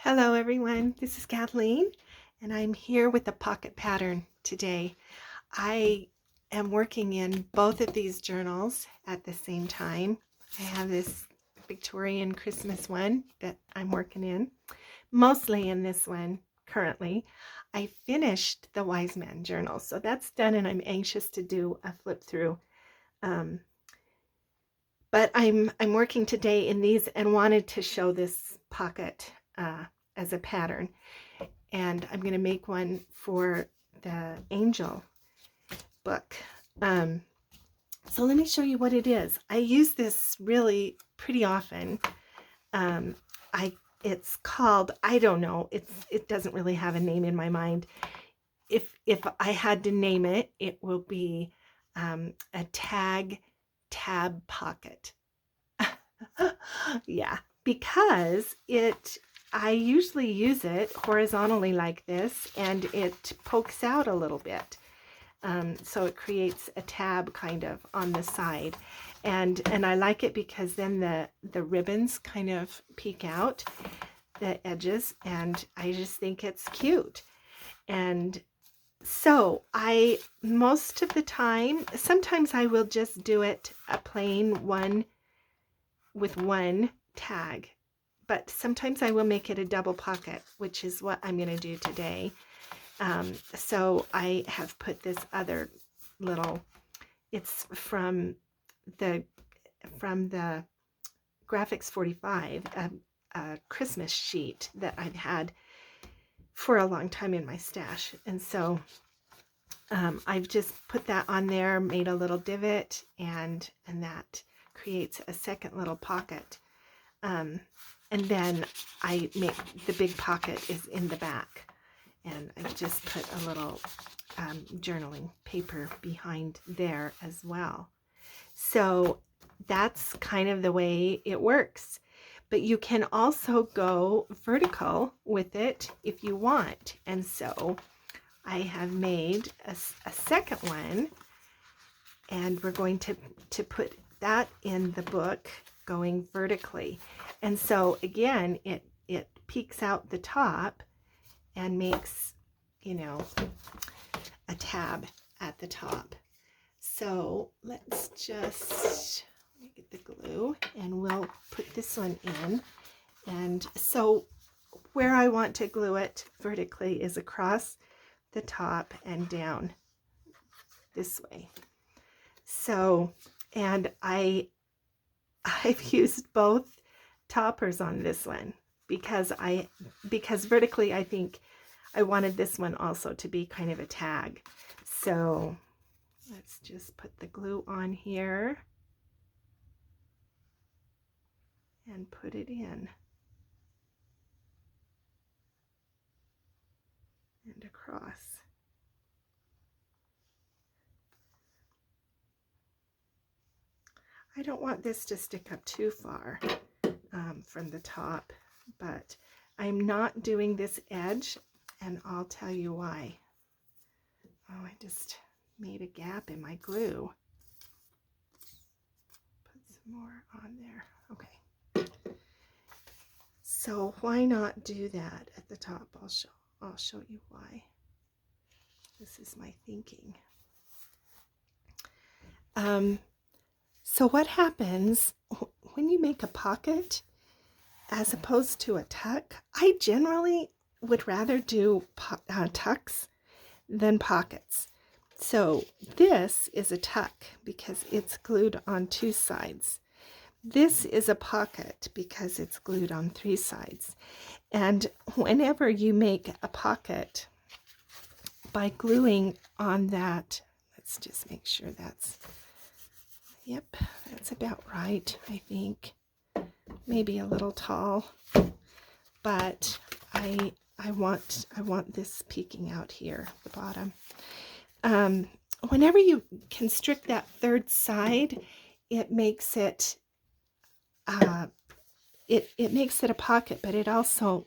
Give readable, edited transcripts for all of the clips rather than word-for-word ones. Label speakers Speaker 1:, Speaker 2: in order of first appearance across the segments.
Speaker 1: Hello everyone, this is Kathleen and I'm here with the pocket pattern today. I am working in both of these journals at the same time. I have this Victorian Christmas one that I'm working in, mostly in this one currently. I finished the Wise Man journal, so that's done and I'm anxious to do a flip through. Um, but I'm working today in these and wanted to show this pocket as a pattern. And I'm going to make one for the angel book. Um, so let me show you what it is. I use this really pretty often. Um, it's called, I don't know, it doesn't really have a name in my mind. If I had to name it, it will be a tab pocket. Yeah, because I usually use it horizontally like this, and it pokes out a little bit. So it creates a tab kind of on the side. And I like it because then the ribbons kind of peek out, the edges, and I just think it's cute. And so most of the time, sometimes I will just do it a plain one with one tag, but sometimes I will make it a double pocket, which is what I'm going to do today. So I have put this other little, it's from the Graphics 45, a Christmas sheet that I've had for a long time in my stash. And so I've just put that on there, made a little divot, and that creates a second little pocket. And then I make the big pocket is in the back, and I just put a little journaling paper behind there as well. So that's kind of the way it works. But you can also go vertical with it if you want. And so I have made a second one, and we're going to put that in the book going vertically. And so again, it peeks out the top and makes, a tab at the top. So let's just get the glue and we'll put this one in. And so where I want to glue it vertically is across the top and down this way. So, and I've used both toppers on this one because vertically I think I wanted this one also to be kind of a tag. So let's just put the glue on here and put it in and across. I don't want this to stick up too far from the top, but I'm not doing this edge, and I'll tell you why. Oh, I just made a gap in my glue. Put some more on there. Okay. So why not do that at the top? I'll show you why. This is my thinking. So what happens when you make a pocket as opposed to a tuck? I generally would rather do tucks than pockets. So this is a tuck because it's glued on 2 sides. This is a pocket because it's glued on 3 sides. And whenever you make a pocket by gluing on that, let's just make sure that's, yep, that's about right, I think. Maybe a little tall, but I want this peeking out here at the bottom. Whenever you constrict that 3rd side, it makes it it makes it a pocket, but it also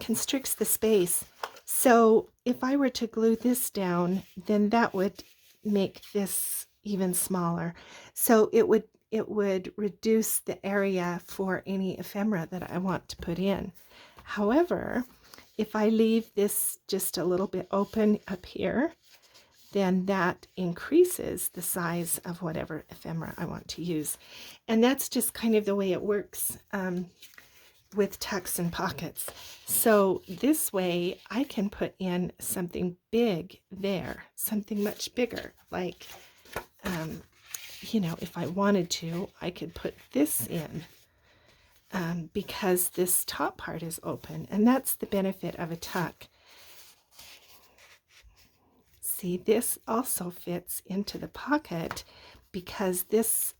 Speaker 1: constricts the space. So if I were to glue this down, then that would make this even smaller. So it it would reduce the area for any ephemera that I want to put in. However, if I leave this just a little bit open up here, then that increases the size of whatever ephemera I want to use. And that's just kind of the way it works with tucks and pockets. So this way I can put in something big there, something much bigger, like, you know, if I wanted to, I could put this in because this top part is open, and that's the benefit of a tuck. See, this also fits into the pocket because this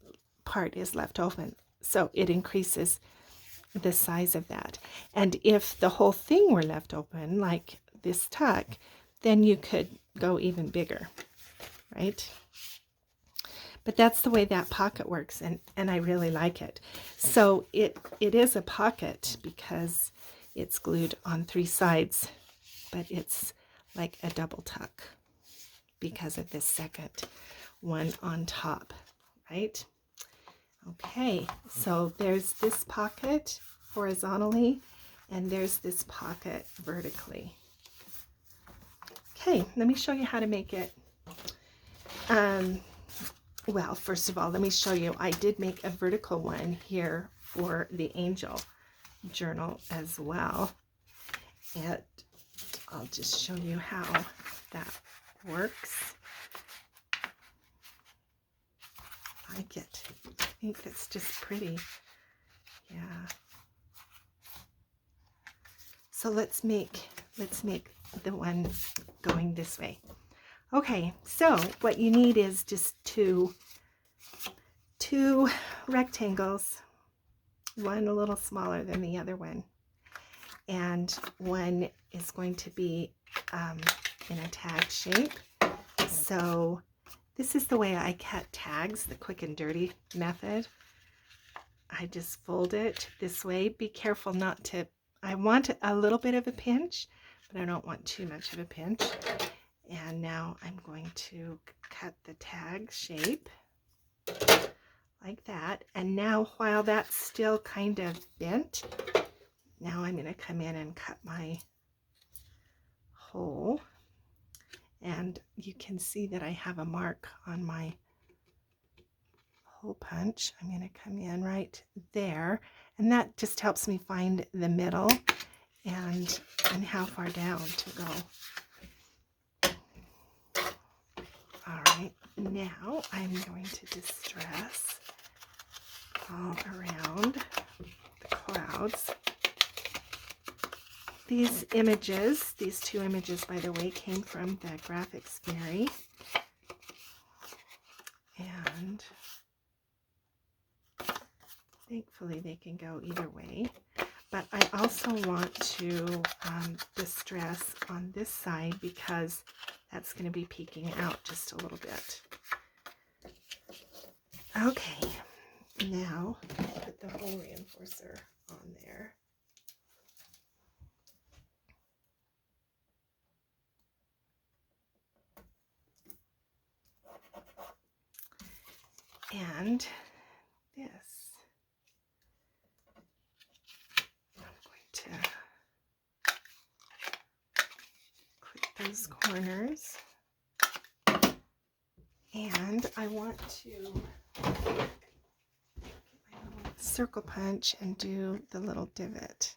Speaker 1: part is left open, so it increases the size of that. And if the whole thing were left open, like this tuck, then you could go even bigger, right? But that's the way that pocket works, and I really like it. So it is a pocket because it's glued on 3 sides, but it's like a double tuck because of this second one on top, right? Okay, so there's this pocket horizontally, and there's this pocket vertically. Okay, let me show you how to make it. Well, first of all, let me show you. I did make a vertical one here for the angel journal as well. And I'll just show you how that works. I think that's just pretty. Yeah. So let's make the one going this way. Okay, so what you need is just two rectangles, one a little smaller than the other one, and one is going to be in a tag shape. So this is the way I cut tags, the quick and dirty method. I just fold it this way. Be careful not to, I want a little bit of a pinch, but I don't want too much of a pinch. And now I'm going to cut the tag shape like that. And now while that's still kind of bent, now I'm going to come in and cut my hole. And you can see that I have a mark on my hole punch. I'm going to come in right there. And that just helps me find the middle and how far down to go. All right, now I'm going to distress all around the clouds. These images, these 2 images, by the way, came from the Graphics Fairy. And thankfully they can go either way. But I also want to distress on this side because that's going to be peeking out just a little bit. Okay, now put the hole reinforcer on there. And this, I'm going to clip those corners. And I want to get my little circle punch and do the little divot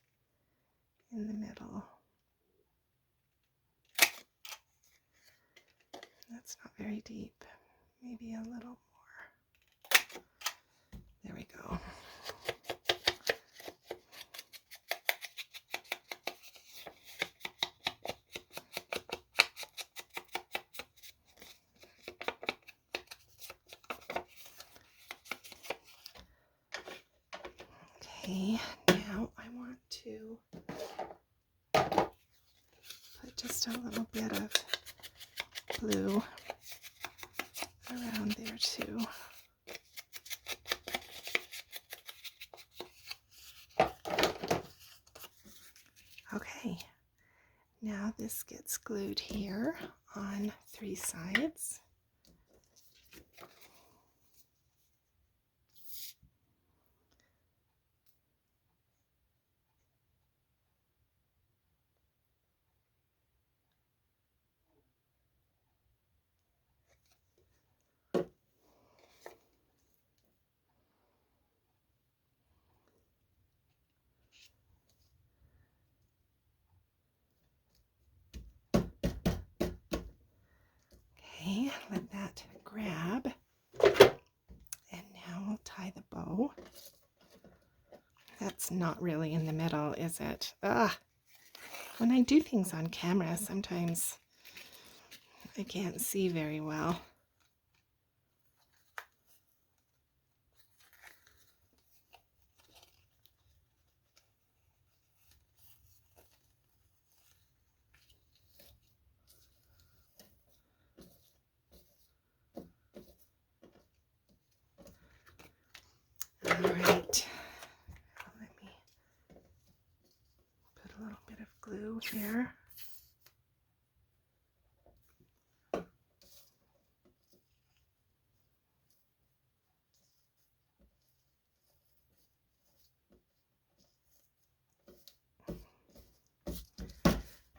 Speaker 1: in the middle. That's not very deep. Maybe a little more. There we go. Okay, now I want to put just a little bit of blue around there too. Okay, now this gets glued here on 3 sides. Okay, let that grab. And now we'll tie the bow. That's not really in the middle, is it? When I do things on camera, sometimes I can't see very well. All right, let me put a little bit of glue here.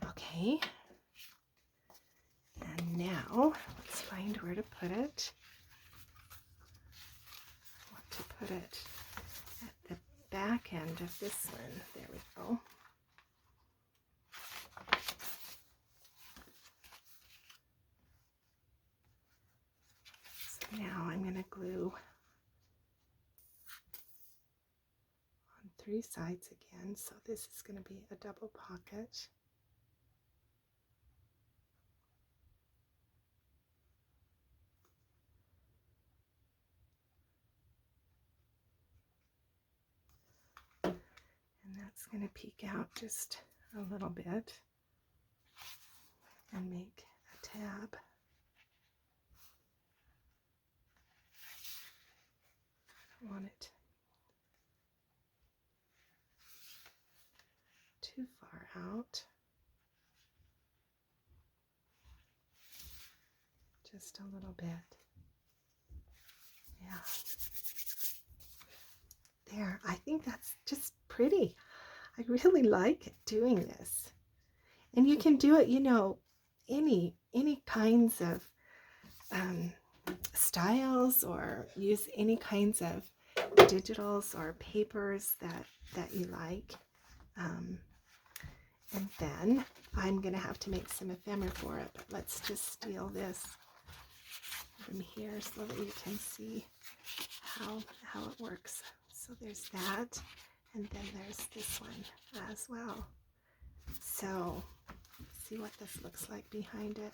Speaker 1: Okay, and now let's find where to put it. I want to put it at the back end of this one. There we go. So now I'm going to glue on 3 sides again. So this is going to be a double pocket. And that's going to peek out just a little bit and make a tab. I don't want it too far out. Just a little bit. Yeah. There, I think that's just pretty. I really like doing this. And you can do it, you know, any kinds of styles, or use any kinds of digitals or papers that you like. And then I'm going to have to make some ephemera for it, but let's just steal this from here so that you can see how it works. So there's that, and then there's this one as well. So see what this looks like behind it.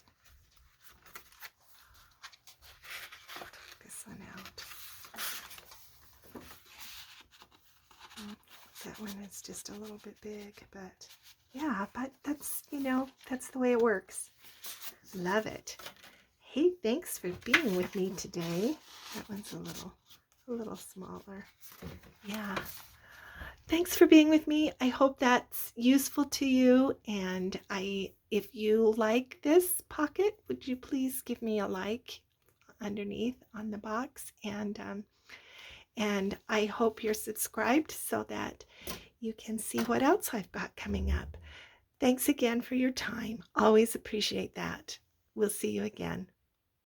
Speaker 1: Take this one out. That one is just a little bit big, but yeah, but that's, you know, that's the way it works. Love it. Hey, thanks for being with me today. That one's a little smaller. Yeah. Thanks for being with me. I hope that's useful to you. And if you like this pocket, would you please give me a like underneath on the box? And I hope you're subscribed so that you can see what else I've got coming up. Thanks again for your time. Always appreciate that. We'll see you again.